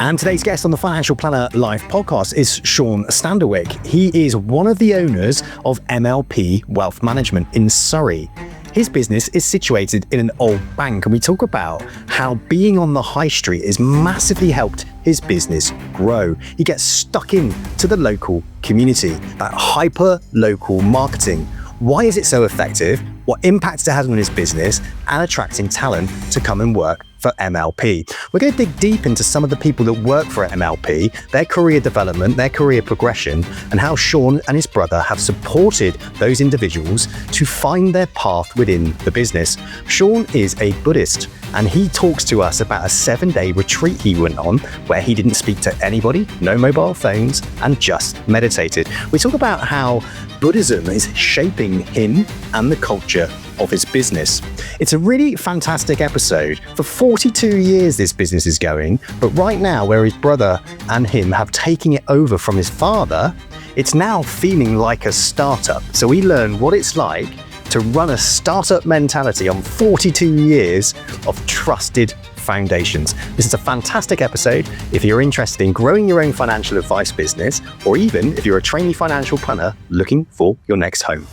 And today's guest on the Financial Planner Live podcast is Sean Standerwick. He is one of the owners of MLP Wealth Management in Surrey. His business is situated in an old bank, and we talk about how being on the high street has massively helped his business grow. He gets stuck in to the local community, that hyper-local marketing. Why is it so effective? What impact it has on his business and attracting talent to come and work for MLP. We're going to dig deep into some of the people that work for MLP, their career development, their career progression, and how Sean and his brother have supported those individuals to find their path within the business. Sean is a Buddhist, and he talks to us about a 7-day retreat he went on where he didn't speak to anybody, no mobile phones, and just meditated. We talk about how Buddhism is shaping him and the culture of his business. It's a really fantastic episode. For 42 years this business is going, but right now where his brother and him have taken it over from his father, it's now feeling like a startup. So we learn what it's like to run a startup mentality on 42 years of trusted foundations. This is a fantastic episode if you're interested in growing your own financial advice business, or even if you're a trainee financial planner looking for your next home.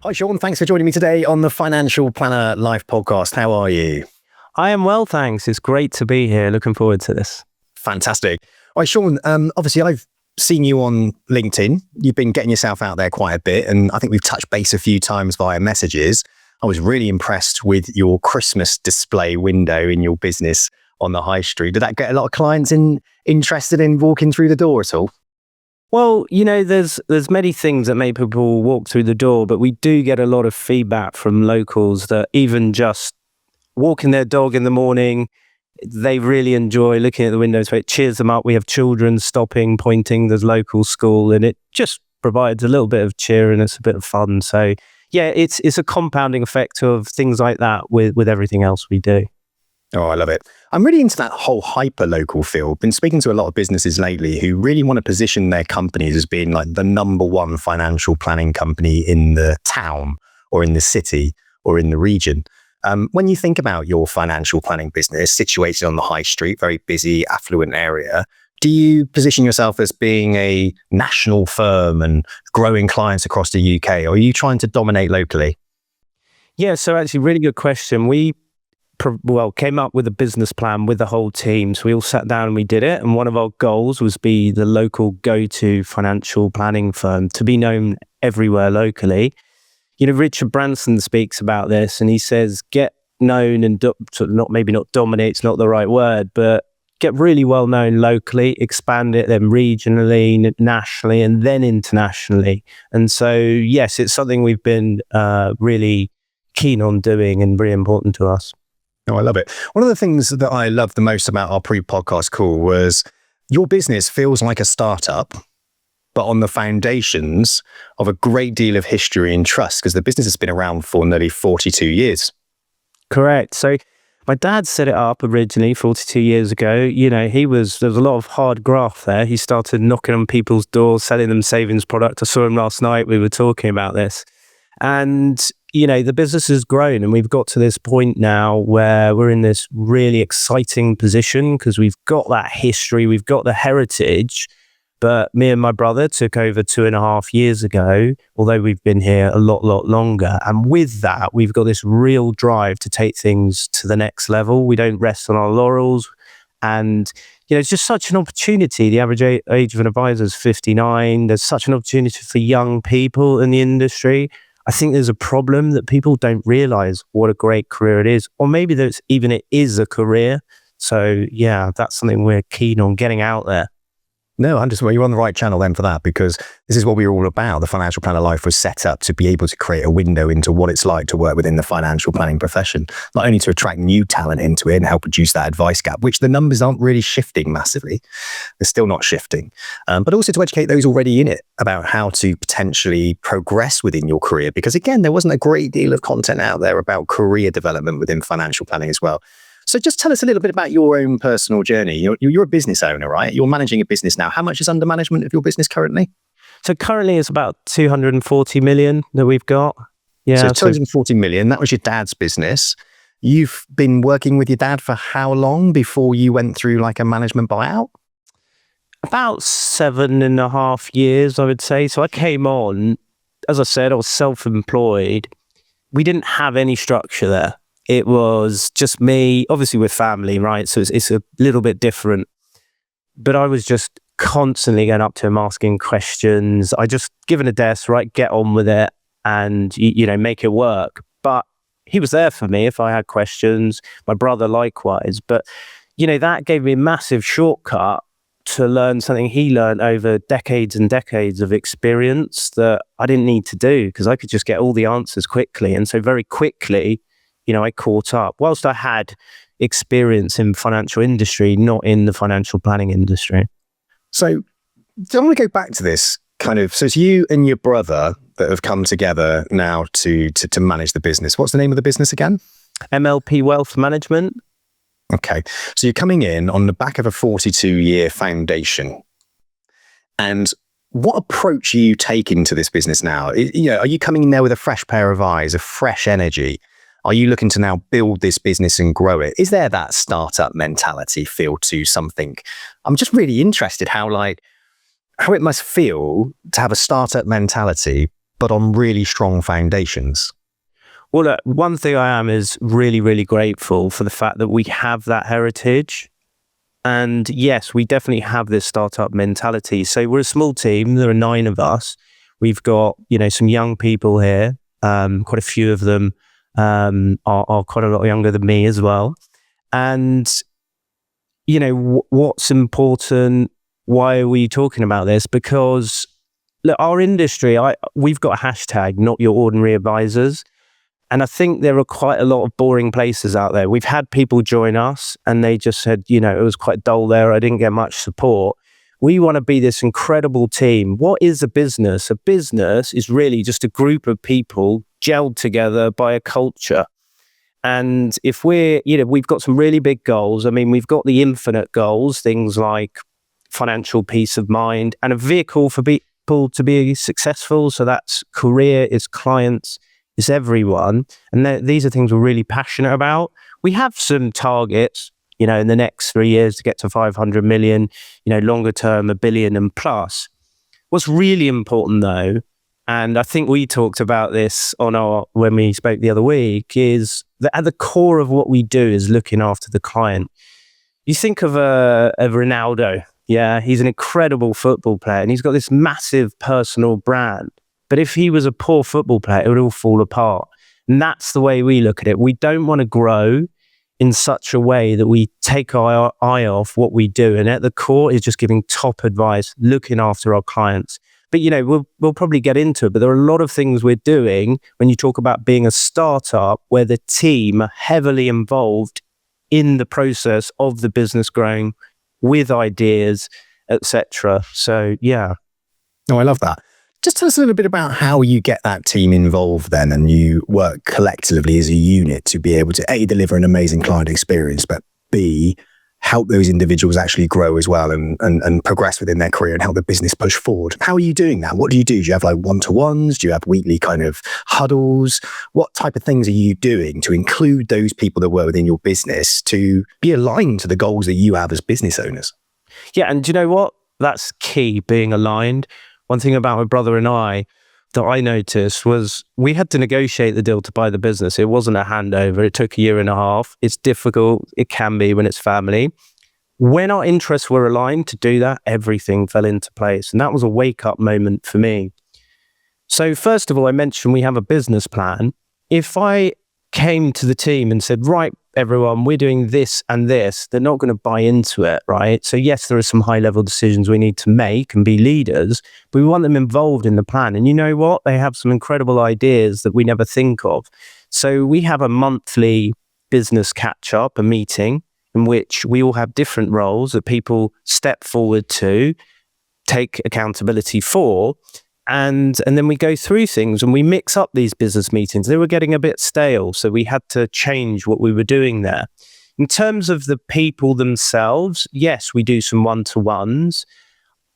Hi, Sean. Thanks for joining me today on the Financial Planner Live podcast. How are you? I am well, thanks. It's great to be here. Looking forward to this. Fantastic. All right, Sean, obviously I've seen you on LinkedIn. You've been getting yourself out there quite a bit, and I think we've touched base a few times via messages. I was really impressed with your Christmas display window in your business on the high street. Did that get a lot of clients interested in walking through the door at all? Well, you know, there's many things that make people walk through the door, but we do get a lot of feedback from locals that even just walking their dog in the morning, they really enjoy looking at the windows. So it cheers them up. We have children stopping, pointing, there's local school, and it just provides a little bit of cheer and it's a bit of fun. So yeah, it's a compounding effect of things like that with everything else we do. Oh, I love it. I'm really into that whole hyper-local field. Been speaking to a lot of businesses lately who really want to position their companies as being like the number one financial planning company in the town or in the city or in the region. When you think about your financial planning business situated on the high street, very busy, affluent area, do you position yourself as being a national firm and growing clients across the UK, or are you trying to dominate locally? Yeah, so actually, really good question. We came up with a business plan with the whole team. So we all sat down and we did it. And one of our goals was be the local go-to financial planning firm to be known everywhere locally. You know, Richard Branson speaks about this and he says, get known and maybe not dominate, it's not the right word, but get really well known locally, expand it then regionally, nationally, and then internationally. And so, yes, it's something we've been really keen on doing and really important to us. Oh, I love it. One of the things that I loved the most about our pre-podcast call was your business feels like a startup, but on the foundations of a great deal of history and trust, because the business has been around for nearly 42 years. Correct. So my dad set it up originally 42 years ago. You know, there was a lot of hard graft there. He started knocking on people's doors, selling them savings product. I saw him last night. We were talking about this. And you know, the business has grown and we've got to this point now where we're in this really exciting position because we've got that history, we've got the heritage, but me and my brother took over 2.5 years ago, although we've been here a lot longer. And with that, we've got this real drive to take things to the next level. We don't rest on our laurels. And, you know, it's just such an opportunity. The average age of an advisor is 59. There's such an opportunity for young people in the industry. I think there's a problem that people don't realize what a great career it is, or maybe that it is a career. So yeah, that's something we're keen on getting out there. No, well, you're on the right channel then for that, because this is what we're all about. The Financial Planner Life was set up to be able to create a window into what it's like to work within the financial planning profession, not only to attract new talent into it and help reduce that advice gap, which the numbers aren't really shifting massively. They're still not shifting, but also to educate those already in it about how to potentially progress within your career. Because again, there wasn't a great deal of content out there about career development within financial planning as well. So just tell us a little bit about your own personal journey. You're a business owner, right? You're managing a business now. How much is under management of your business currently? So currently it's about 240 million that we've got. Yeah. So 240 million, that was your dad's business. You've been working with your dad for how long before you went through like a management buyout? About 7.5 years, I would say. So I came on, as I said, I was self-employed. We didn't have any structure there. It was just me, obviously with family, right? So it's a little bit different. But I was just constantly going up to him, asking questions. I just given a desk, right, get on with it and, make it work. But he was there for me if I had questions, my brother likewise. But, that gave me a massive shortcut to learn something he learned over decades and decades of experience that I didn't need to do because I could just get all the answers quickly. And so very quickly, I caught up. Whilst I had experience in financial industry, not in the financial planning industry. So I want to go back to this kind of, so it's you and your brother that have come together now to manage the business. What's the name of the business again? MLP Wealth Management. Okay. So you're coming in on the back of a 42-year foundation. And what approach are you taking to this business now? Are you coming in there with a fresh pair of eyes, a fresh energy? Are you looking to now build this business and grow it? Is there that startup mentality feel to something? I'm just really interested how it must feel to have a startup mentality, but on really strong foundations. Well, look, one thing I am is really, really grateful for the fact that we have that heritage. And yes, we definitely have this startup mentality. So we're a small team. There are 9 of us. We've got, some young people here. Quite a few of them are quite a lot younger than me as well. And, what's important? Why are we talking about this? Because look, our industry, we've got a hashtag, not your ordinary advisors. And I think there are quite a lot of boring places out there. We've had people join us and they just said, it was quite dull there. I didn't get much support. We want to be this incredible team. What is a business? A business is really just a group of people gelled together by a culture. And if we've got some really big goals. I mean, we've got the infinite goals, things like financial peace of mind and a vehicle for people to be successful. So that's career, it's clients, it's everyone. And these are things we're really passionate about. We have some targets, in the next 3 years to get to 500 million, longer term, 1 billion and plus. What's really important though, and I think we talked about this when we spoke the other week, is that at the core of what we do is looking after the client. You think of Ronaldo. Yeah, he's an incredible football player and he's got this massive personal brand. But if he was a poor football player, it would all fall apart. And that's the way we look at it. We don't want to grow in such a way that we take our eye off what we do. And at the core is just giving top advice, looking after our clients. But, we'll probably get into it. But there are a lot of things we're doing when you talk about being a startup where the team are heavily involved in the process of the business growing with ideas, etc. So, yeah. Oh, I love that. Just tell us a little bit about how you get that team involved then and you work collectively as a unit to be able to A, deliver an amazing client experience, but B, help those individuals actually grow as well and progress within their career and help the business push forward. How are you doing that? What do you do? Do you have like one-to-ones? Do you have weekly kind of huddles? What type of things are you doing to include those people that work within your business to be aligned to the goals that you have as business owners? Yeah, and do you know what? That's key, being aligned. One thing about my brother and I that I noticed was we had to negotiate the deal to buy the business. It wasn't a handover. It took 1.5 years. It's difficult. It can be when it's family. When our interests were aligned to do that, everything fell into place. And that was a wake-up moment for me. So first of all, I mentioned we have a business plan. If I came to the team and said, right, everyone, we're doing this and this, they're not going to buy into it, right? So yes, there are some high level decisions we need to make and be leaders, but we want them involved in the plan. And you know what? They have some incredible ideas that we never think of. So we have a monthly business catch up, a meeting in which we all have different roles that people step forward to, take accountability for. And then we go through things and we mix up these business meetings. They were getting a bit stale, so we had to change what we were doing there. In terms of the people themselves, yes, we do some one-to-ones.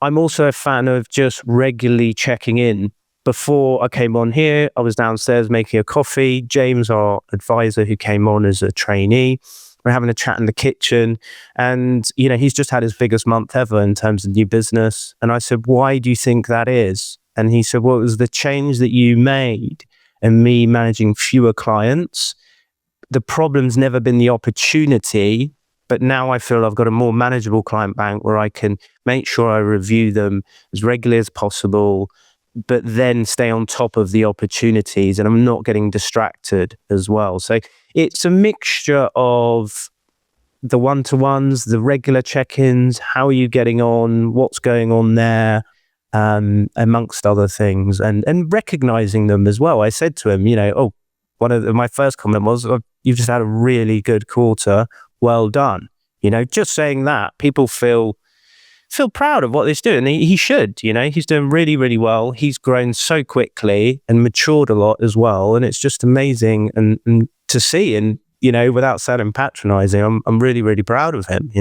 I'm also a fan of just regularly checking in. Before I came on here, I was downstairs making a coffee. James, our advisor who came on as a trainee, we're having a chat in the kitchen, and he's just had his biggest month ever in terms of new business. And I said, why do you think that is? And he said, well, it was the change that you made and me managing fewer clients. The problem's never been the opportunity, but now I feel I've got a more manageable client bank where I can make sure I review them as regularly as possible, but then stay on top of the opportunities, and I'm not getting distracted as well. So it's a mixture of the one-to-ones, the regular check-ins, how are you getting on, what's going on there, amongst other things, and recognizing them as well. I said to him, my first comment was, oh, you've just had a really good quarter, well done. Just saying that, people feel proud of what they're doing. He should, he's doing really, really well. He's grown so quickly and matured a lot as well. And it's just amazing and to see, and, without sounding patronizing, I'm really, really proud of him,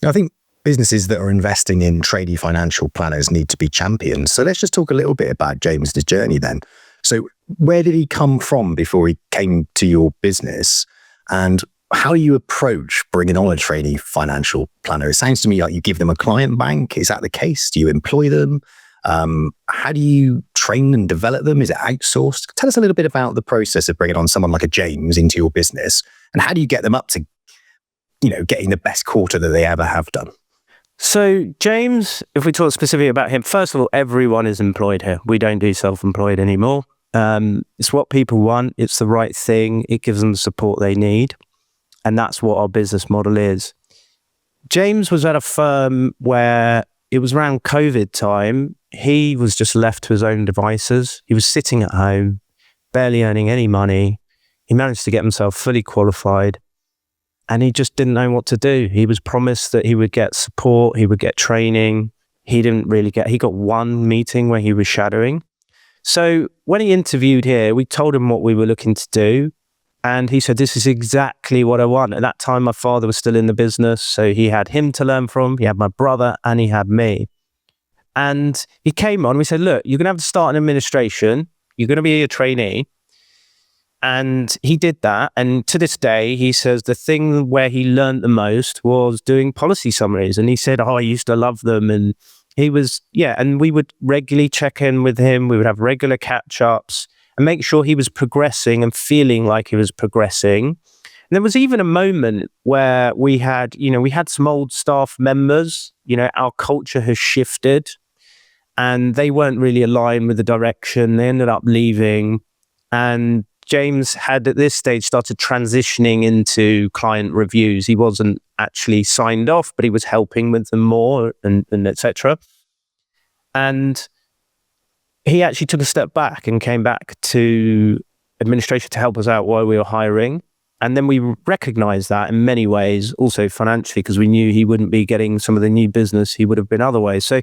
I think businesses that are investing in trainee financial planners need to be champions. So let's just talk a little bit about James's journey then. So where did he come from before he came to your business, and how you approach bringing on a trainee financial planner? It sounds to me like you give them a client bank. Is that the case? Do you employ them? How do you train and develop them? Is it outsourced? Tell us a little bit about the process of bringing on someone like a James into your business, and how do you get them up to, getting the best quarter that they ever have done? So James, if we talk specifically about him, first of all, everyone is employed here. We don't do self-employed anymore. It's what people want. It's the right thing. It gives them the support they need. And that's what our business model is. James was at a firm where it was around COVID time. He was just left to his own devices. He was sitting at home, barely earning any money. He managed to get himself fully qualified, and he just didn't know what to do. He was promised that he would get support, he would get training. He got one meeting where he was shadowing. So when he interviewed here, we told him what we were looking to do. And he said, this is exactly what I want. At that time, my father was still in the business. So he had him to learn from. He had my brother and he had me. And he came on, we said, look, you're going to have to start in administration. You're going to be a trainee. And he did that. And to this day, he says the thing where he learned the most was doing policy summaries. And he said, I used to love them. And he was, and we would regularly check in with him. We would have regular catch-ups and make sure he was progressing and feeling like he was progressing. And there was even a moment where we had some old staff members, our culture has shifted and they weren't really aligned with the direction. They ended up leaving, and James had at this stage started transitioning into client reviews. He wasn't actually signed off, but he was helping with them more and etc. And he actually took a step back and came back to administration to help us out while we were hiring. And then we recognized that in many ways, also financially, because we knew he wouldn't be getting some of the new business he would have been otherwise. So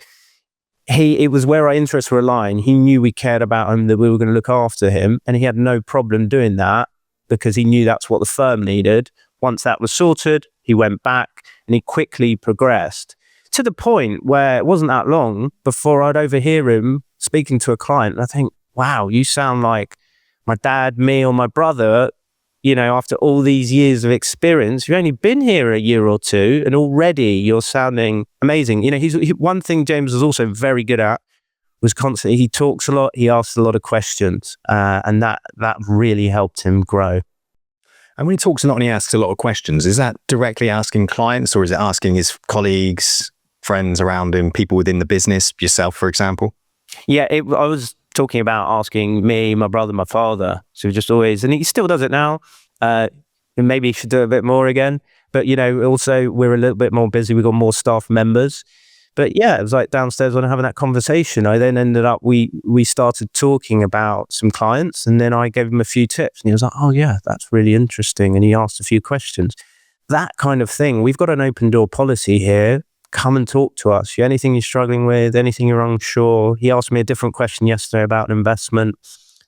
it was where our interests were aligned. He knew we cared about him, that we were going to look after him, and he had no problem doing that because he knew that's what the firm needed. Once that was sorted, he went back and he quickly progressed to the point where it wasn't that long before I'd overhear him speaking to a client. And I think, wow, you sound like my dad, me, or my brother. After all these years of experience, you've only been here a year or two and already you're sounding amazing. One thing James was also very good at was constantly, he talks a lot, he asks a lot of questions, and that really helped him grow. And when he talks a lot and he asks a lot of questions, is that directly asking clients, or is it asking his colleagues, friends around him, people within the business, yourself, for example? Yeah, I was talking about asking me, my brother, my father. So just always, and he still does it now. maybe you should do it a bit more again. But, also we're a little bit more busy. We've got more staff members. But yeah, it was like downstairs when I'm having that conversation. I then ended up, we started talking about some clients, and then I gave him a few tips, and he was like, oh yeah, that's really interesting. And he asked a few questions. That kind of thing. We've got an open door policy here. Come and talk to us. Anything you're struggling with, anything you're unsure. He asked me a different question yesterday about investment.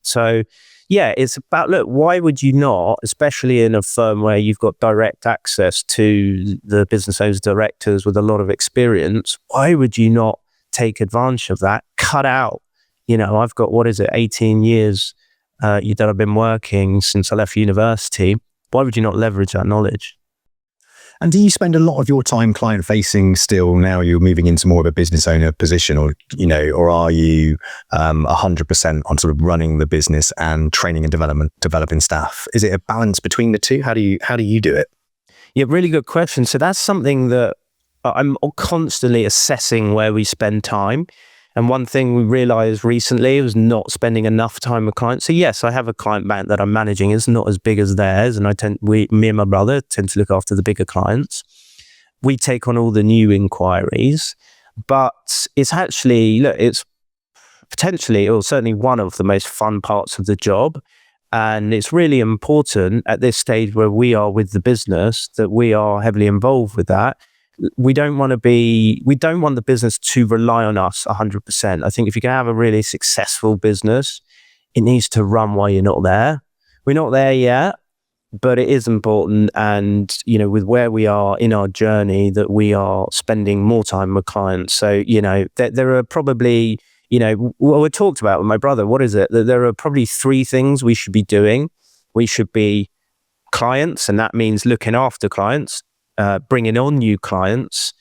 So yeah, it's about, look, why would you not, especially in a firm where you've got direct access to the business owners, directors with a lot of experience, why would you not take advantage of that? Cut out, I've got, 18 years that I've been working since I left university. Why would you not leverage that knowledge? And do you spend a lot of your time client facing still now you're moving into more of a business owner position, or are you 100% on sort of running the business and training and developing staff? Is it a balance between the two? How do you do it? Yeah, really good question. So that's something that I'm constantly assessing where we spend time. And one thing we realized recently was not spending enough time with clients. So yes, I have a client bank that I'm managing. It's not as big as theirs. And me and my brother tend to look after the bigger clients. We take on all the new inquiries, but it's actually, it's potentially, or certainly one of the most fun parts of the job. And it's really important at this stage where we are with the business that we are heavily involved with that. We don't want the business to rely on us 100%. I think if you can have a really successful business, it needs to run while you're not there. We're not there yet, but it is important. And, with where we are in our journey, that we are spending more time with clients. So, there are probably, what we talked about with my brother, what is it? That there are probably 3 things we should be doing. We should be clients, and that means looking after clients. Bringing on new clients,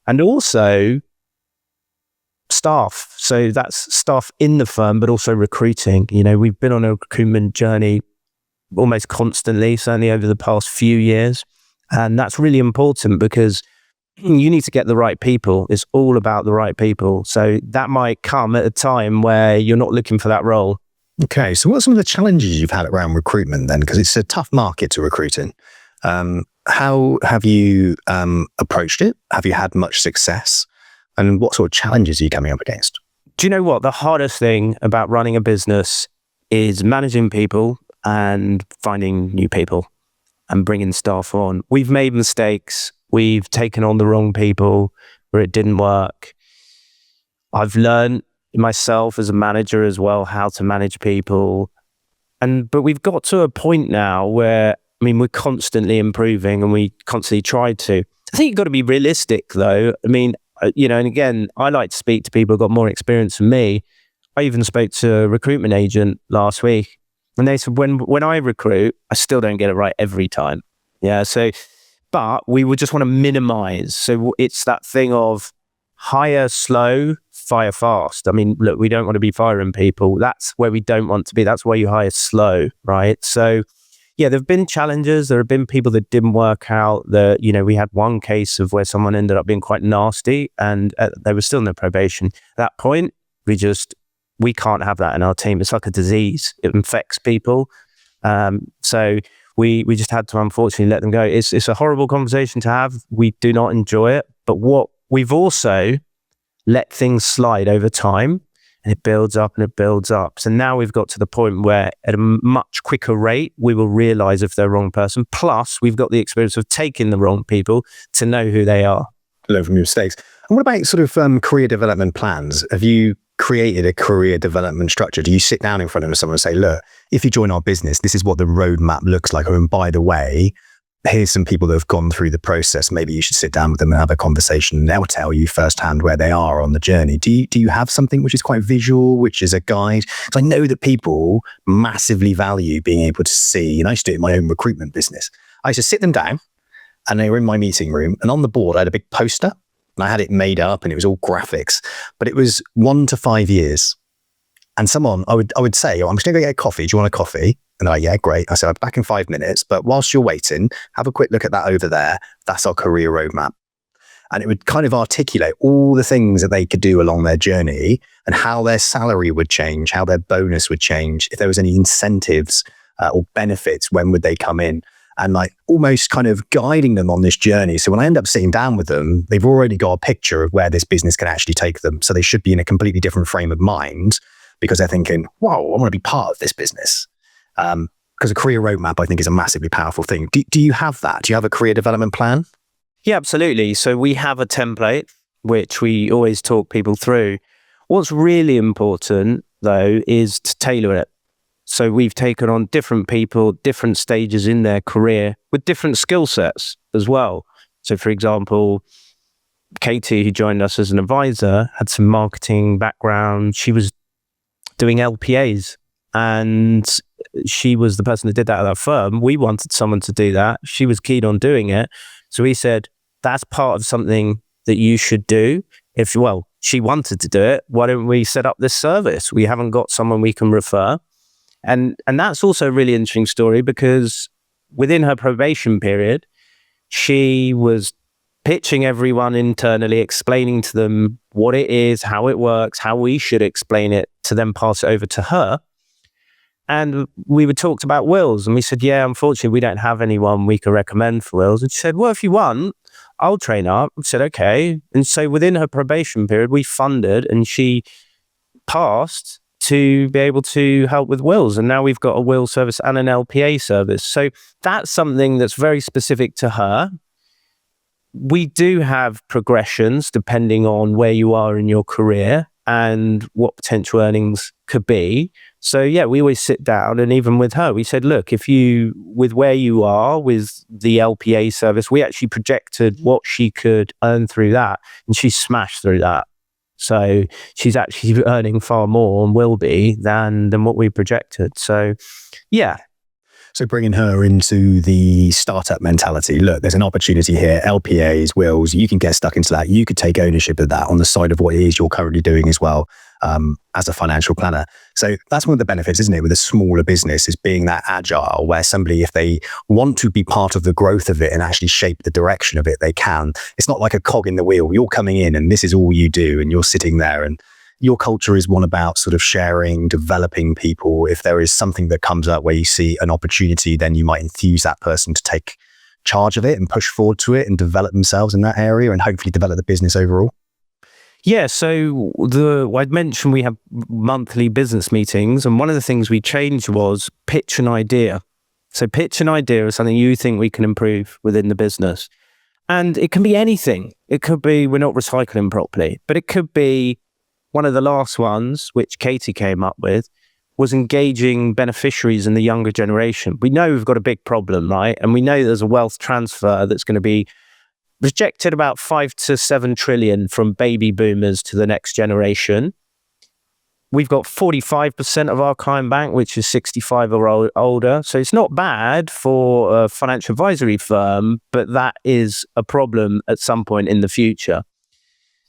and also staff. So that's staff in the firm, but also recruiting. We've been on a recruitment journey almost constantly, certainly over the past few years. And that's really important because you need to get the right people. It's all about the right people. So that might come at a time where you're not looking for that role. Okay. So what are some of the challenges you've had around recruitment then? Because it's a tough market to recruit in. How have you approached it? Have you had much success? And what sort of challenges are you coming up against? Do you know what? The hardest thing about running a business is managing people and finding new people and bringing staff on. We've made mistakes. We've taken on the wrong people where it didn't work. I've learned myself as a manager as well how to manage people. But we've got to a point now where we're constantly improving, and we constantly try to. I think you've got to be realistic, though. And again, I like to speak to people who've got more experience than me. I even spoke to a recruitment agent last week, and they said, when I recruit, I still don't get it right every time. Yeah. So, but we would just want to minimize. So it's that thing of hire slow, fire fast. Look, we don't want to be firing people. That's where we don't want to be. That's why you hire slow, right? So, yeah, there have been challenges. There have been people that didn't work out. We had one case of where someone ended up being quite nasty, and they were still in their probation. At that point, we can't have that in our team. It's like a disease. It infects people. So we just had to unfortunately let them go. It's a horrible conversation to have. We do not enjoy it. But what we've also let things slide over time. And it builds up and it builds up. So now we've got to the point where at a much quicker rate, we will realize if they're the wrong person. Plus, we've got the experience of taking the wrong people to know who they are. Learn from your mistakes. And what about sort of career development plans? Have you created a career development structure? Do you sit down in front of someone and say, look, if you join our business, this is what the roadmap looks like. And by the way, here's some people that have gone through the process. Maybe you should sit down with them and have a conversation. They'll tell you firsthand where they are on the journey. Do you have something which is quite visual, which is a guide? Because I know that people massively value being able to see, and I used to do it in my own recruitment business. I used to sit them down and they were in my meeting room, and on the board I had a big poster and I had it made up and it was all graphics, but it was 1 to 5 years. And someone, I would say, oh, I'm just going to go get a coffee. Do you want a coffee? And they're like, yeah, great. I said, I'll be back in 5 minutes. But whilst you're waiting, have a quick look at that over there. That's our career roadmap. And it would kind of articulate all the things that they could do along their journey and how their salary would change, how their bonus would change, if there was any incentives or benefits, when would they come in? and like almost kind of guiding them on this journey. So when I end up sitting down with them, they've already got a picture of where this business can actually take them. So they should be in a completely different frame of mind because they're thinking, wow, I want to be part of this business. Because a career roadmap, I think, is a massively powerful thing. Do you have that? Do you have a career development plan? Yeah, absolutely. So we have a template, which we always talk people through. What's really important, though, is to tailor it. So we've taken on different people, different stages in their career with different skill sets as well. So for example, Katie, who joined us as an advisor, had some marketing background. She was doing LPAs and she was the person that did that at that firm. We wanted someone to do that. She was keen on doing it. So we said, that's part of something that you should do. She wanted to do it. Why don't we set up this service? We haven't got someone we can refer. And that's also a really interesting story because within her probation period, she was pitching everyone internally, explaining to them what it is, how it works, how we should explain it to then pass it over to her. And we were talked about wills and we said, yeah, unfortunately, we don't have anyone we can recommend for wills. And she said, well, if you want, I'll train up. I said, okay. And so within her probation period, we funded and she passed to be able to help with wills. And now we've got a will service and an LPA service. So that's something that's very specific to her. We do have progressions depending on where you are in your career and what potential earnings could be. So yeah, we always sit down and even with her, we said, look, with where you are with the LPA service, we actually projected what she could earn through that and she smashed through that. So she's actually earning far more and will be than what we projected. So yeah. So bringing her into the startup mentality, look, there's an opportunity here, LPAs, wills, you can get stuck into that. You could take ownership of that on the side of what it is you're currently doing as well as a financial planner. So that's one of the benefits, isn't it, with a smaller business is being that agile where somebody, if they want to be part of the growth of it and actually shape the direction of it, they can. It's not like a cog in the wheel. You're coming in and this is all you do and you're sitting there and your culture is one about sort of sharing, developing people. If there is something that comes up where you see an opportunity, then you might enthuse that person to take charge of it and push forward to it and develop themselves in that area and hopefully develop the business overall. Yeah, so I'd mentioned we have monthly business meetings and one of the things we changed was pitch an idea. So pitch an idea of something you think we can improve within the business. And it can be anything. It could be we're not recycling properly, but it could be one of the last ones, which Katie came up with, was engaging beneficiaries in the younger generation. We know we've got a big problem, right? And we know there's a wealth transfer that's going to be projected about 5 to 7 trillion from baby boomers to the next generation. We've got 45% of our client bank, which is 65 or older. So it's not bad for a financial advisory firm, but that is a problem at some point in the future.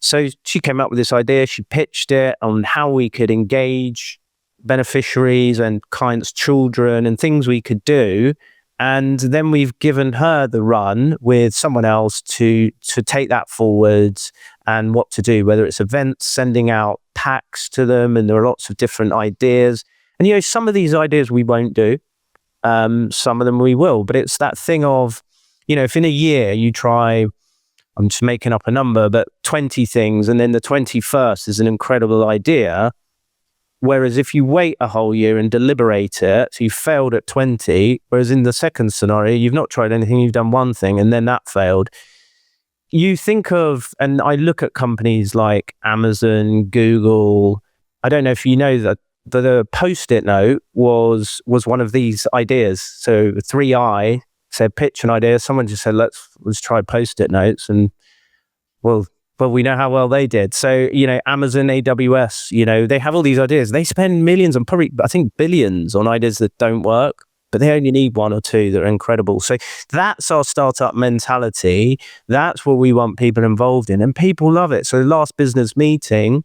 So she came up with this idea, she pitched it on how we could engage beneficiaries and clients' children and things we could do. And then we've given her the run with someone else to take that forwards and what to do, whether it's events, sending out packs to them, and there are lots of different ideas. And some of these ideas we won't do, some of them we will, but it's that thing of, if in a year you try, I'm just making up a number, but 20 things, and then the 21st is an incredible idea. Whereas if you wait a whole year and deliberate it, so you failed at 20, whereas in the second scenario, you've not tried anything, you've done one thing, and then that failed. You think of, and I look at companies like Amazon, Google, I don't know if you know that the Post-it note was one of these ideas. So 3I said, pitch an idea. Someone just said, let's try Post-it notes. And well, we know how well they did. So, Amazon, AWS, they have all these ideas. They spend millions and probably, I think, billions on ideas that don't work, but they only need one or two that are incredible. So that's our startup mentality. That's what we want people involved in, and people love it. So the last business meeting,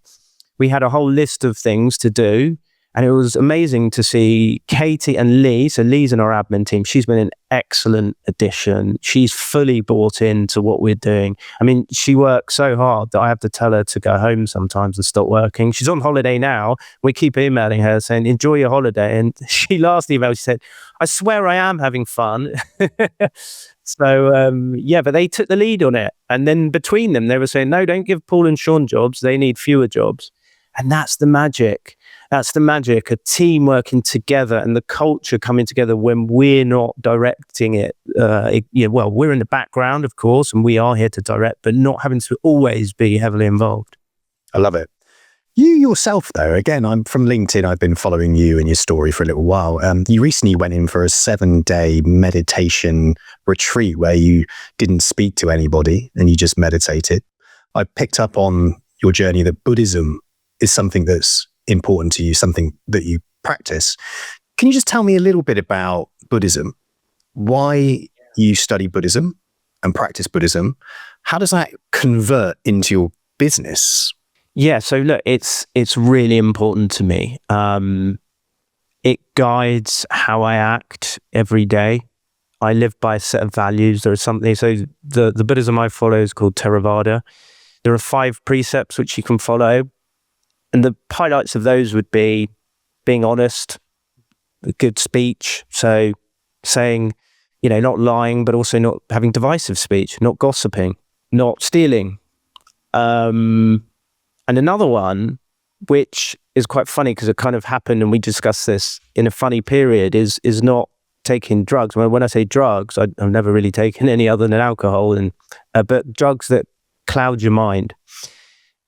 we had a whole list of things to do. And it was amazing to see Katie and Lee. So Lee's in our admin team. She's been an excellent addition. She's fully bought into what we're doing. I mean, she works so hard that I have to tell her to go home sometimes and stop working. She's on holiday now. We keep emailing her saying, enjoy your holiday. And she last email, she said, I swear I am having fun. So, but they took the lead on it. And then between them, they were saying, no, don't give Paul and Sean jobs. They need fewer jobs. And that's the magic. That's the magic, a team working together and the culture coming together when we're not directing it. Well, we're in the background, of course, and we are here to direct, but not having to always be heavily involved. I love it. You yourself, though, again, I'm from LinkedIn. I've been following you and your story for a little while. You recently went in for a 7-day meditation retreat where you didn't speak to anybody and you just meditated. I picked up on your journey that Buddhism is something that's important to you, something that you practice. Can you just tell me a little bit about Buddhism? Why you study Buddhism and practice Buddhism? How does that convert into your business? Yeah, so look, it's really important to me. It guides how I act every day. I live by a set of values. There is something, so the Buddhism I follow is called Theravada. There are 5 precepts which you can follow. And the highlights of those would be being honest, good speech. So saying, not lying, but also not having divisive speech, not gossiping, not stealing. And another one, which is quite funny because it kind of happened and we discussed this in a funny period, is not taking drugs. When I say drugs, I've never really taken any other than alcohol, but drugs that cloud your mind.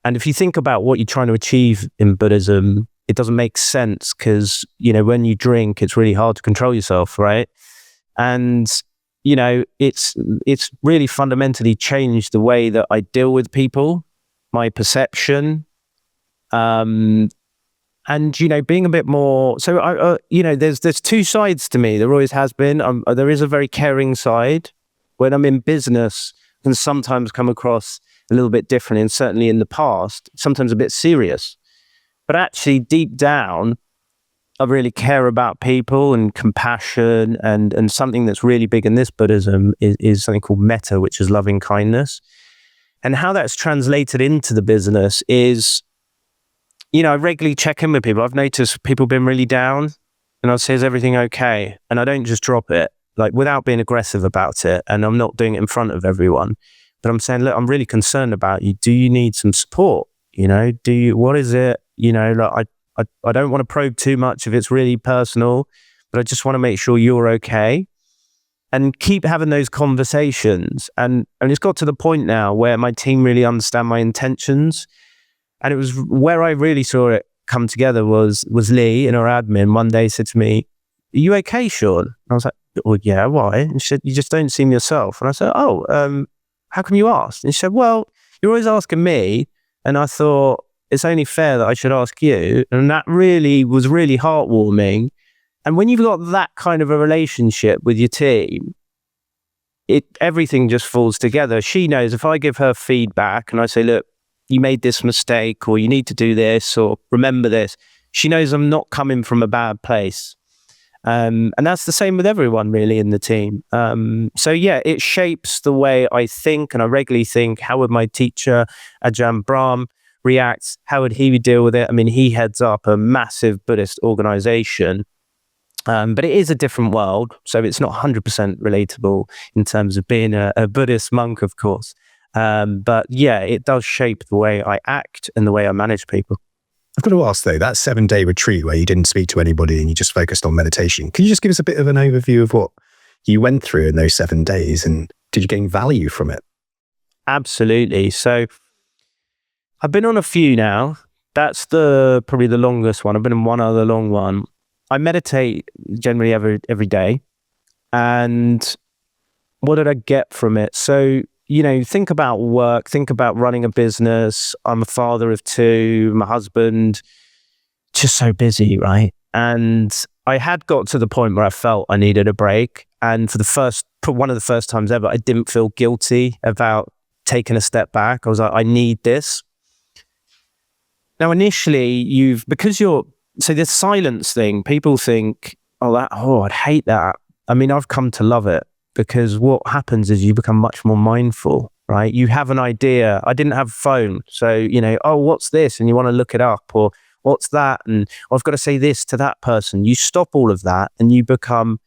And if you think about what you're trying to achieve in Buddhism, it doesn't make sense because, when you drink, it's really hard to control yourself, right? And, it's really fundamentally changed the way that I deal with people, my perception, and being a bit more. So there's 2 sides to me. There always has been. There is a very caring side. When I'm in business, I can sometimes come across a little bit different, and certainly in the past, sometimes a bit serious. But actually, deep down, I really care about people and compassion, and something that's really big in this Buddhism is something called metta, which is loving kindness. And how that's translated into the business is, I regularly check in with people. I've noticed people been really down and I'll say, is everything okay? And I don't just drop it, like without being aggressive about it. And I'm not doing it in front of everyone, but I'm saying, look, I'm really concerned about you. Do you need some support? What is it? I don't want to probe too much if it's really personal, but I just want to make sure you're okay. And keep having those conversations. And it's got to the point now where my team really understand my intentions. And it was where I really saw it come together was Lee in our admin one day said to me, are you okay, Sean? And I was like, oh yeah, why? And she said, you just don't seem yourself. And I said, how come you asked? And she said, well, you're always asking me. And I thought, it's only fair that I should ask you. And that really was really heartwarming. And when you've got that kind of a relationship with your team, everything just falls together. She knows if I give her feedback and I say, look, you made this mistake, or you need to do this, or remember this, she knows I'm not coming from a bad place. And that's the same with everyone really in the team. So yeah, it shapes the way I think, and I regularly think, how would my teacher, Ajahn Brahm, react? How would he deal with it? I mean, he heads up a massive Buddhist organization. But it is a different world, so it's not 100% relatable in terms of being a Buddhist monk, of course. But yeah, it does shape the way I act and the way I manage people. I've got to ask though, that 7-day retreat where you didn't speak to anybody and you just focused on meditation, can you just give us a bit of an overview of what you went through in those 7 days, and did you gain value from it? Absolutely. So I've been on a few now. That's probably the longest one. I've been in one other long one. I meditate generally every day. And what did I get from it? So, think about work, think about running a business. I'm a father of 2, my husband, just so busy, right? And I had got to the point where I felt I needed a break. And for one of the first times ever, I didn't feel guilty about taking a step back. I was like, I need this. Now, initially, so this silence thing, people think, I'd hate that. I mean, I've come to love it, because what happens is you become much more mindful, right? You have an idea. I didn't have a phone. So, what's this? And you want to look it up, or what's that? And I've got to say this to that person. You stop all of that and you become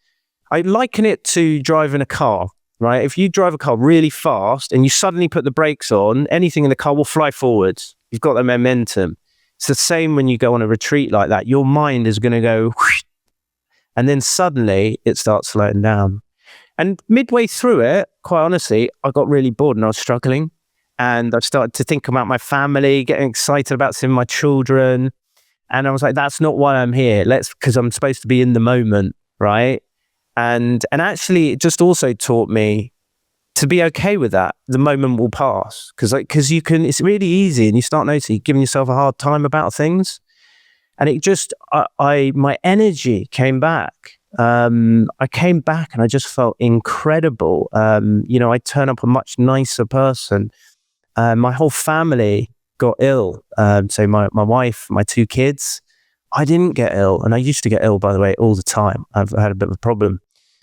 I liken it to driving a car, right? If you drive a car really fast and you suddenly put the brakes on, anything in the car will fly forwards. You've got the momentum. It's the same when you go on a retreat like that. Your mind is going to go, whoosh, and then suddenly it starts slowing down. And midway through it, quite honestly, I got really bored and I was struggling. And I started to think about my family, getting excited about seeing my children. And I was like, that's not why I'm here. Because I'm supposed to be in the moment, right? And actually, it just also taught me to be okay with that. The moment will pass. Because you can, it's really easy, and you start noticing, giving yourself a hard time about things. And it just, my energy came back. I came back and I just felt incredible. I turn up a much nicer person. My whole family got ill. So my wife, my 2 kids, I didn't get ill. And I used to get ill, by the way, all the time. I've had a bit of a problem.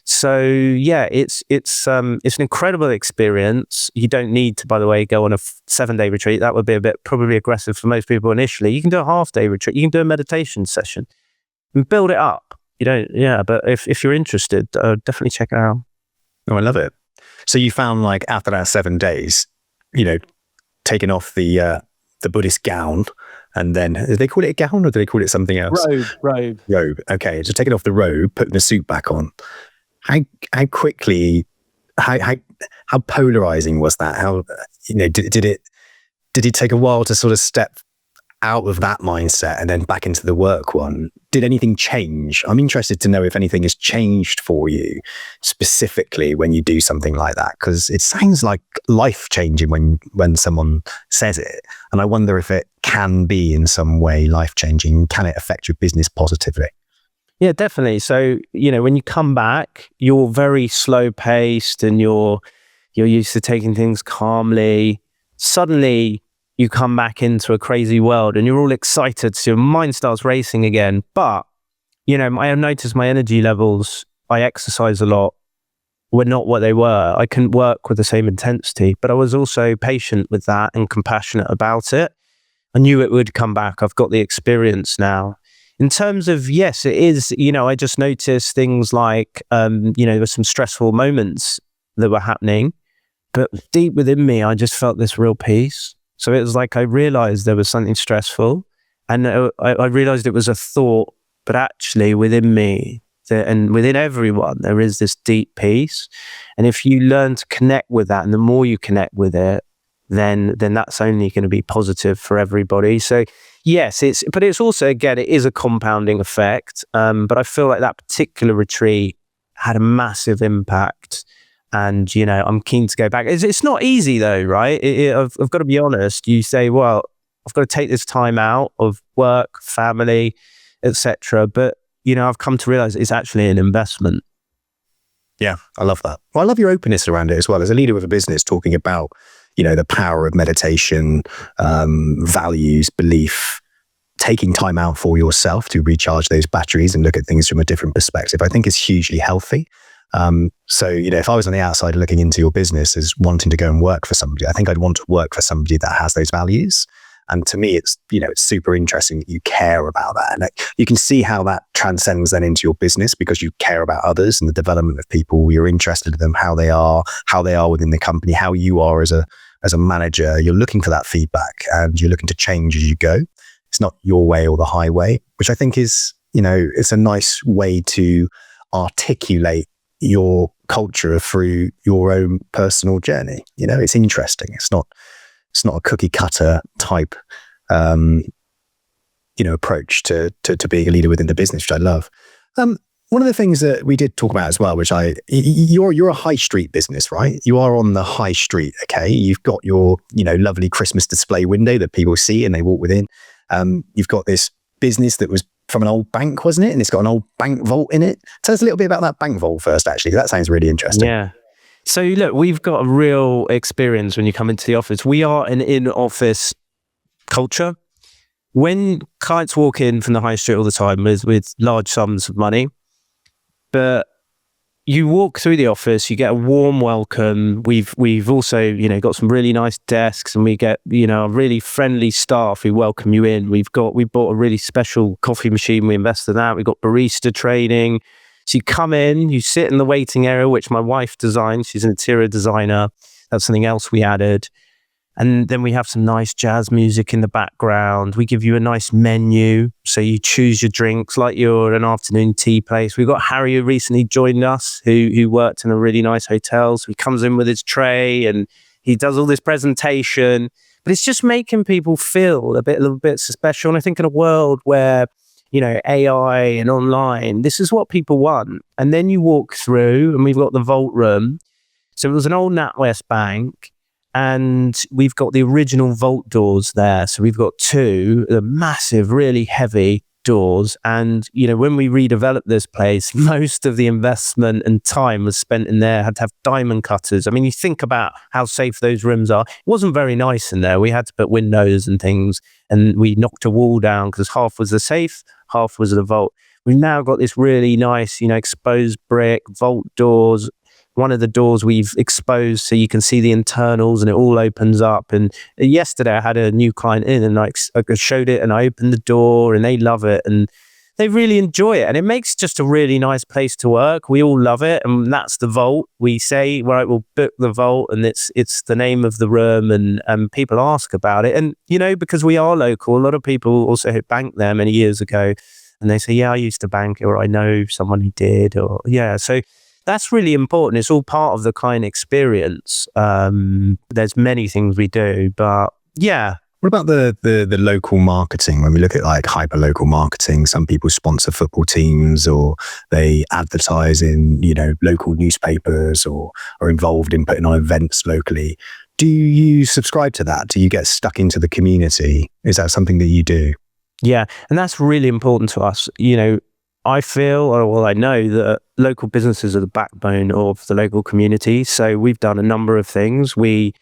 So yeah, it's an incredible experience. You don't need to, by the way, go on a 7-day retreat. That would be a bit probably aggressive for most people initially. You can do a half-day retreat. You can do a meditation session and build it up. But if you're interested, definitely check it out. Oh, I love it. So you found, like, after that 7 days, taking off the Buddhist gown, and then, do they call it a gown or do they call it something else? Robe. Okay. So taking off the robe, putting the suit back on. How quickly, how polarizing was that? How, did it take a while to sort of step out of that mindset and then back into the work one? Did anything change? I'm interested to know if anything has changed for you specifically when you do something like that, because it sounds like life changing when someone says it. And I wonder if it can be in some way life changing. Can it affect your business positively? Yeah, definitely. So, when you come back, you're very slow paced and you're used to taking things calmly. Suddenly you come back into a crazy world and you're all excited. So your mind starts racing again. But, I have noticed my energy levels, I exercise a lot, were not what they were. I couldn't work with the same intensity, but I was also patient with that and compassionate about it. I knew it would come back. I've got the experience now. In terms of, yes, it is, I just noticed things like, there were some stressful moments that were happening, but deep within me, I just felt this real peace. So it was like I realized there was something stressful, and I realized it was a thought, but actually within me and within everyone, there is this deep peace. And if you learn to connect with that, and the more you connect with it, then that's only going to be positive for everybody. So yes, but it's also, again, it is a compounding effect. But I feel like that particular retreat had a massive impact. And, I'm keen to go back. It's not easy though, right? I've got to be honest. You say, well, I've got to take this time out of work, family, etc. But, I've come to realize it's actually an investment. Yeah, I love that. Well, I love your openness around it as well. As a leader of a business, talking about, the power of meditation, values, belief, taking time out for yourself to recharge those batteries and look at things from a different perspective, I think is hugely healthy. So, if I was on the outside looking into your business as wanting to go and work for somebody, I think I'd want to work for somebody that has those values. And to me, it's, it's super interesting that you care about that. And you can see how that transcends then into your business, because you care about others and the development of people. You're interested in them, how they are within the company, how you are as a manager. You're looking for that feedback and you're looking to change as you go. It's not your way or the highway, which I think is, it's a nice way to articulate your culture through your own personal journey. It's interesting. It's not a cookie cutter type, approach to being a leader within the business, which I love. One of the things that we did talk about as well, which you're a high street business, right? You are on the high street. Okay. You've got your, lovely Christmas display window that people see and they walk within. You've got this business that was from an old bank, wasn't it? And it's got an old bank vault in it. Tell us a little bit about that bank vault first, actually, 'cause that sounds really interesting. Yeah. So look, we've got a real experience when you come into the office. We are an in-office culture. When clients walk in from the high street all the time with large sums of money, but you walk through the office, you get a warm welcome. We've also, got some really nice desks, and we get, a really friendly staff who welcome you in. We bought a really special coffee machine. We invested in that. We've got barista training. So you come in, you sit in the waiting area, which my wife designed. She's an interior designer. That's something else we added. And then we have some nice jazz music in the background. We give you a nice menu. So you choose your drinks like you're at an afternoon tea place. We've got Harry, who recently joined us, who worked in a really nice hotel. So he comes in with his tray and he does all this presentation. But it's just making people feel a little bit special. And I think in a world where, AI and online, this is what people want. And then you walk through and we've got the vault room. So it was an old NatWest bank. And we've got the original vault doors there. So we've got two massive, really heavy doors. And, when we redeveloped this place, most of the investment and time was spent in there, had to have diamond cutters. I mean, you think about how safe those rooms are. It wasn't very nice in there. We had to put windows and things, and we knocked a wall down because half was the safe, half was the vault. We've now got this really nice, exposed brick, vault doors. One of the doors we've exposed so you can see the internals and it all opens up. And yesterday I had a new client in and I showed it and I opened the door and they love it and they really enjoy it. And it makes just a really nice place to work. We all love it. And that's the vault. We say, right, we'll book the vault and it's the name of the room and people ask about it. And, because we are local, a lot of people also who banked there many years ago and they say, yeah, I used to bank or I know someone who did or yeah. So that's really important. It's all part of the client experience. There's many things we do, but yeah. What about the local marketing? When we look at like hyper local marketing, some people sponsor football teams or they advertise in, local newspapers or are involved in putting on events locally. Do you subscribe to that? Do you get stuck into the community? Is that something that you do? Yeah. And that's really important to us. I feel, or I know that local businesses are the backbone of the local community. So we've done a number of things. We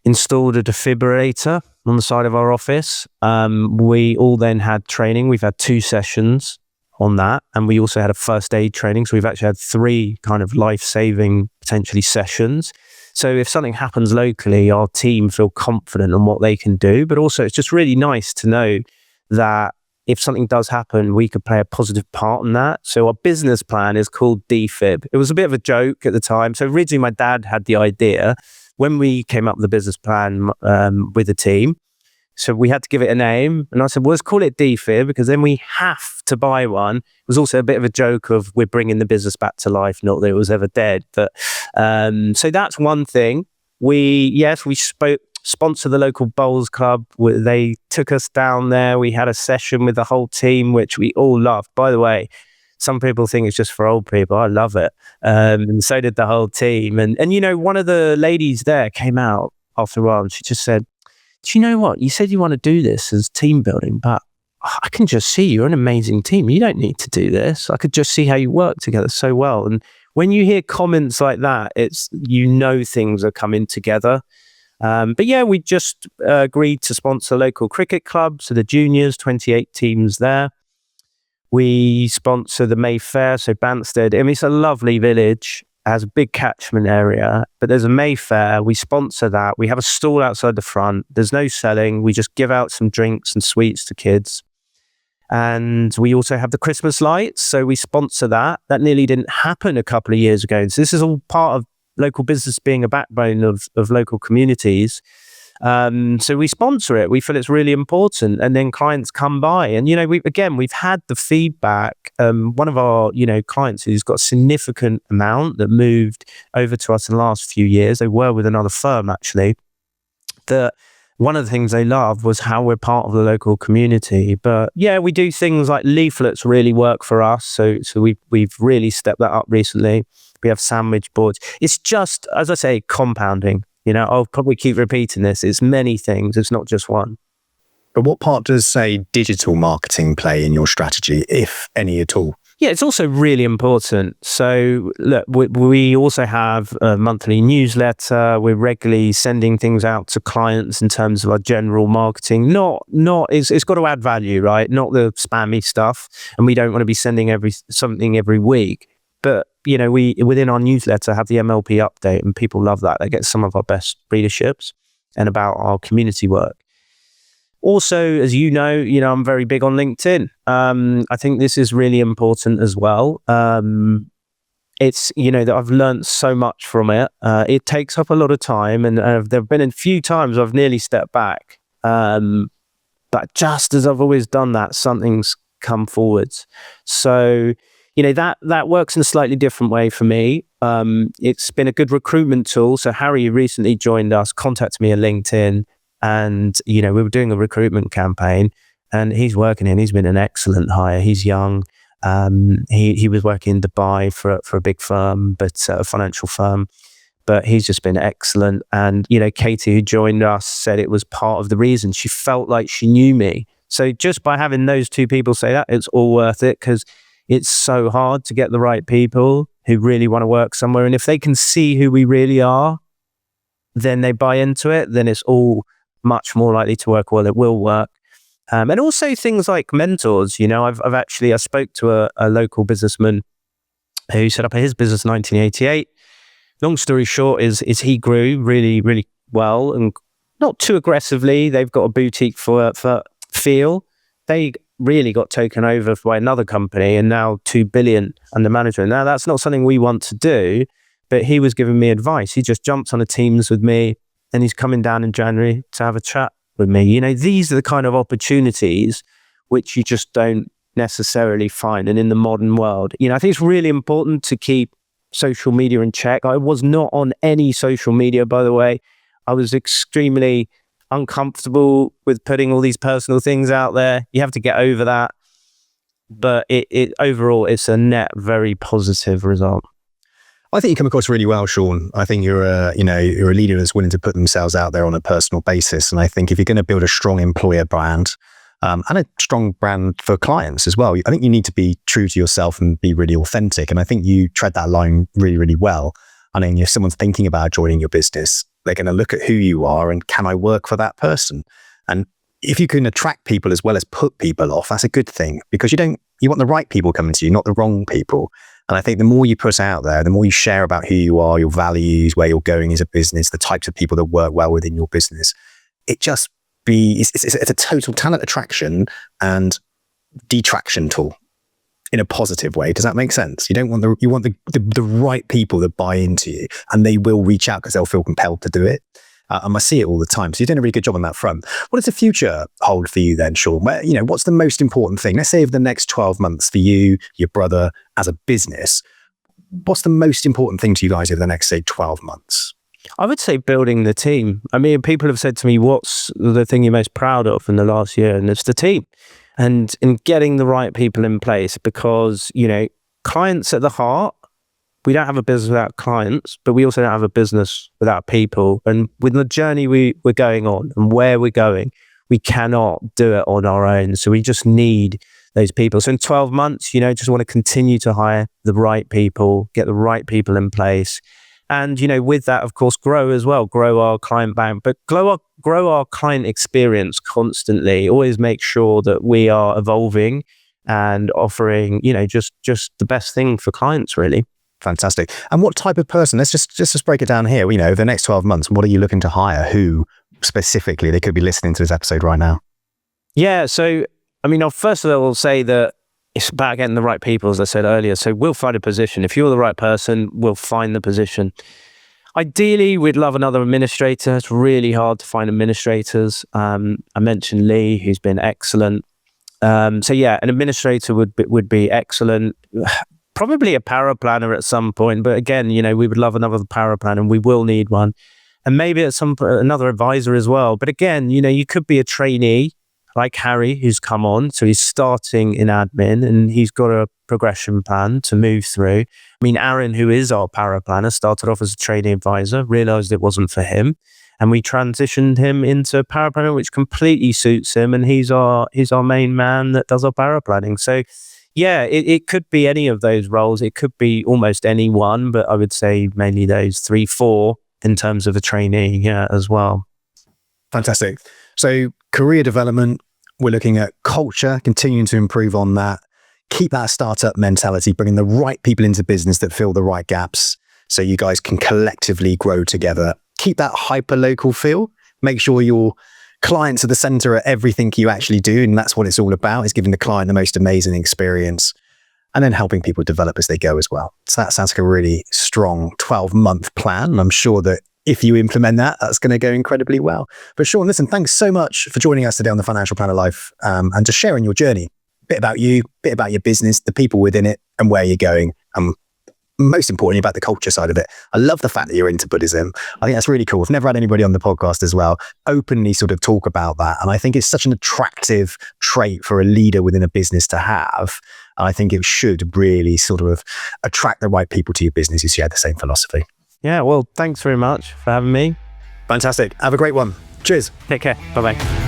installed a defibrillator on the side of our office. We all then had training. We've had 2 sessions on that. And we also had a first aid training. So we've actually had 3 kind of life-saving, potentially sessions. So if something happens locally, our team feel confident on what they can do. But also it's just really nice to know that if something does happen, we could play a positive part in that. So our business plan is called DFib. It was a bit of a joke at the time. So originally my dad had the idea when we came up with the business plan with the team. So we had to give it a name. And I said, well, let's call it DFib because then we have to buy one. It was also a bit of a joke of we're bringing the business back to life, not that it was ever dead. But so that's one thing. We sponsor the local bowls club. They took us down there. We had a session with the whole team, which we all loved. By the way, some people think it's just for old people. I love it. And so did the whole team. And one of the ladies there came out after a while and she just said, do you know what? You said you want to do this as team building, but I can just see you're an amazing team. You don't need to do this. I could just see how you work together so well. And when you hear comments like that, it's, things are coming together. But yeah, we just agreed to sponsor local cricket club. So the juniors, 28 teams there. We sponsor the Mayfair, so Banstead. I mean, it's a lovely village, has a big catchment area, but there's a Mayfair. We sponsor that. We have a stall outside the front. There's no selling. We just give out some drinks and sweets to kids. And we also have the Christmas lights. So we sponsor that. That nearly didn't happen a couple of years ago. So this is all part of local business being a backbone of local communities. So we sponsor it. We feel it's really important. And then clients come by. And, we've had the feedback. One of our, clients who's got a significant amount that moved over to us in the last few years, they were with another firm actually, that one of the things they love was how we're part of the local community. But yeah, we do things like leaflets really work for us. So we've really stepped that up recently. We have sandwich boards. It's just, as I say, compounding. I'll probably keep repeating this. It's many things. It's not just one. But what part does, say, digital marketing play in your strategy, if any at all? Yeah, it's also really important. So look, we also have a monthly newsletter. We're regularly sending things out to clients in terms of our general marketing. It's got to add value, right? Not the spammy stuff. And we don't want to be sending something every week. But, we within our newsletter have the MLP update and people love that. They get some of our best readerships and about our community work. Also, as you know, I'm very big on LinkedIn. I think this is really important as well. It's, that I've learned so much from it. It takes up a lot of time, and there have been a few times I've nearly stepped back. But just as I've always done that, something's come forwards. So, that works in a slightly different way for me. It's been a good recruitment tool. So Harry, who recently joined us, contacted me on LinkedIn, and, we were doing a recruitment campaign, and he's working in. He's been an excellent hire. He's young. He was working in Dubai for a big firm, but a financial firm. But he's just been excellent. And, Katie, who joined us, said it was part of the reason. She felt like she knew me. So just by having those two people say that, it's all worth it, because it's so hard to get the right people who really want to work somewhere. And if they can see who we really are, then they buy into it, then it's all much more likely to work. Well, it will work. And also things like mentors. I spoke to a local businessman who set up his business in 1988. Long story short is he grew really, really well, and not too aggressively. They've got a boutique for feel. They really got taken over by another company, and now 2 billion under management. Now, that's not something we want to do, but he was giving me advice. He just jumped on a Teams with me, and he's coming down in January to have a chat with me. These are the kind of opportunities which you just don't necessarily find. And in the modern world, I think it's really important to keep social media in check. I was not on any social media, by the way. I was extremely uncomfortable with putting all these personal things out there. You have to get over that. But it overall, it's a net very positive result. I think you come across really well, Sean. I think you're a leader that's willing to put themselves out there on a personal basis. And I think if you're going to build a strong employer brand, and a strong brand for clients as well, I think you need to be true to yourself and be really authentic. And I think you tread that line really, really well. I mean, if someone's thinking about joining your business, they're going to look at who you are and can I work for that person? And if you can attract people as well as put people off, that's a good thing, because you want the right people coming to you, not the wrong people. And I think the more you put out there, the more you share about who you are, your values, where you're going as a business, the types of people that work well within your business, it's a total talent attraction and detraction tool in a positive way. Does that make sense? You want the right people that buy into you, and they will reach out because they'll feel compelled to do it. And I see it all the time. So you're doing a really good job on that front. What does the future hold for you then, Sean? What's the most important thing? Let's say over the next 12 months for you, your brother, as a business, what's the most important thing to you guys over the next, say, 12 months? I would say building the team. I mean, people have said to me, what's the thing you're most proud of in the last year? And it's the team. And in getting the right people in place, because, clients at the heart. We don't have a business without clients, but we also don't have a business without people. And with the journey we're going on and where we're going, we cannot do it on our own. So we just need those people. So in 12 months, just want to continue to hire the right people, get the right people in place. And, with that, of course, grow as well, grow our client bank, but grow our client experience constantly. Always make sure that we are evolving and offering, just the best thing for clients, really. Fantastic. And what type of person, let's just break it down here, over the next 12 months, what are you looking to hire? Who specifically? They could be listening to this episode right now. Yeah. So, first of all, I'll say that it's about getting the right people, as I said earlier. So we'll find a position. If you're the right person, we'll find the position. Ideally, we'd love another administrator. It's really hard to find administrators. I mentioned Lee, who's been excellent. So yeah, an administrator would be excellent. Probably a power planner at some point, but again, we would love another power planner, and we will need one. And maybe at some point, another advisor as well. But again, you could be a trainee like Harry, who's come on. So he's starting in admin and he's got a progression plan to move through. Aaron, who is our power planner, started off as a trainee advisor, realized it wasn't for him. And we transitioned him into power planner, which completely suits him. And he's our main man that does our power planning. So yeah, it could be any of those roles. It could be almost any one, but I would say mainly those 3-4 in terms of a trainee as well. Fantastic. So career development, we're looking at culture, continuing to improve on that. Keep that startup mentality, bringing the right people into business that fill the right gaps so you guys can collectively grow together. Keep that hyper-local feel. Make sure you're clients are the center of everything you actually do. And that's what it's all about, is giving the client the most amazing experience and then helping people develop as they go as well. So that sounds like a really strong 12-month plan. And I'm sure that if you implement that, that's going to go incredibly well. But Sean, listen, thanks so much for joining us today on the Financial Planner Life, and just sharing your journey, bit about you, bit about your business, the people within it, and where you're going. Most importantly, about the culture side of it. I love the fact that you're into Buddhism. I think that's really cool. I've never had anybody on the podcast as well openly sort of talk about that. And I think it's such an attractive trait for a leader within a business to have. And I think it should really sort of attract the right people to your business who share the same philosophy. Yeah, well, thanks very much for having me. Fantastic. Have a great one. Cheers. Take care. Bye-bye.